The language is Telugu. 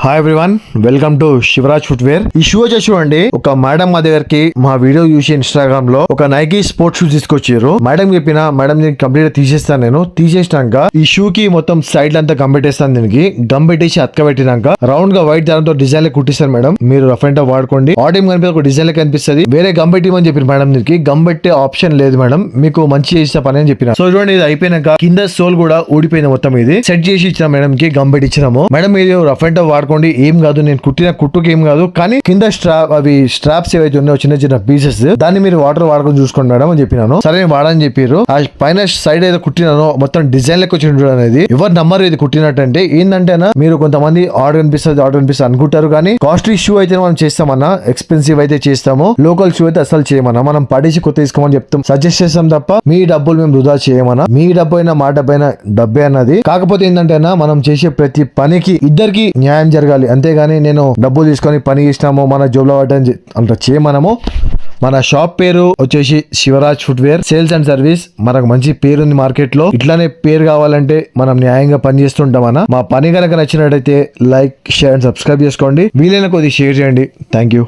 Hi everyone, welcome to Shivraj footwear. ఈ షూ వచ్చేసి చూడండి, ఒక మేడం మా దగ్గరికి మా వీడియో చూసి ఇన్స్టాగ్రామ్ లో ఒక నైకీ స్పోర్ట్స్ షూ తీసుకొచ్చారు. మేడం చెప్పిన మేడం దీన్ని కంప్లీట్ గా తీసేస్తాను. నేను తీసేసినాక ఈ షూ కి మొత్తం సైడ్ అంతా గమ్ పెట్టేస్తాను. దీనికి గమ్ పెట్టేసి అతకబెట్టినాక రౌండ్ గా వైట్ దారంతో డిజైన్ కుట్టిస్తాను. మేడం మీరు రఫ్ అండ్ టఫ్ వాడుకోండి. ఆడియం కనిపి ఒక డిజైన్ కనిపిస్తుంది. వేరే గమ్ పెట్టిమని చెప్పారు మేడం. దీనికి గమ్ పెట్టే ఆప్షన్ లేదు మేడం, మీకు మంచి చేసిన పని అని చెప్పిన. సో చూడండి, ఇది అయిపోయినాక కింద సోల్ కూడా ఊడిపోయింది. మొత్తం ఇది సెట్ చేసి ఇచ్చిన మేడం కి, గమ్ పెట్టి ఇచ్చినాము. మేడం మీరు రఫ్ అండ్ టఫ్ వాడుకోండి, ఏం కాదు. నేను కుట్టిన కుట్టుకి ఏం కాదు, కానీ కింద స్ట్రాప్స్ ఏవైతే ఉన్నాయో చిన్న చిన్న పీసెస్, దాన్ని మీరు వాటర్ వాడుకొని చూసుకోండి మేడం అని చెప్పినాను. సరే నేను వాడని చెప్పారు. ఆ పైన సైడ్ ఏదో కుట్టినానో మొత్తం డిజైన్ లెక్క వచ్చిండు అనేది. ఎవరు నమ్మరు ఇది కుట్టినట్టు. అంటే ఏంటంటే మీరు కొంతమంది ఆర్డర్ కనిపిస్తుంది అనుకుంటారు, కానీ కాస్ట్లీ షూ అయితే మనం చేస్తామన్నా, ఎక్స్పెన్సివ్ అయితే చేస్తాము. లోకల్ షూ అయితే అసలు చేయమన్నా, మనం పడేసి కొత్త తీసుకోమని చెప్తాం, సజెస్ట్ చేస్తాం తప్ప మీ డబ్బులు మేము వృధా చేయమన్నా. మీ డబ్బు అయినా మా డబ్బు అయినా డబ్బే అన్నది. కాకపోతే ఏంటంటే మనం చేసే ప్రతి పనికి ఇద్దరికి న్యాయం జరగాలి. అంతేగాని నేను డబ్బులు తీసుకొని పని చేసినాము మన జోబులో పడ్డని అంత చేయమనము. మన షాప్ పేరు వచ్చేసి Shivraj footwear sales and service. మనకు మంచి పేరు ఉంది మార్కెట్ లో. ఇట్లానే పేరు కావాలంటే మనం న్యాయంగా పని చేస్తుంటామన్నా. మా పని కనుక నచ్చినట్టయితే లైక్, షేర్ అండ్ సబ్స్క్రైబ్ చేసుకోండి. వీలైన కొద్ది షేర్ చేయండి. Thank you.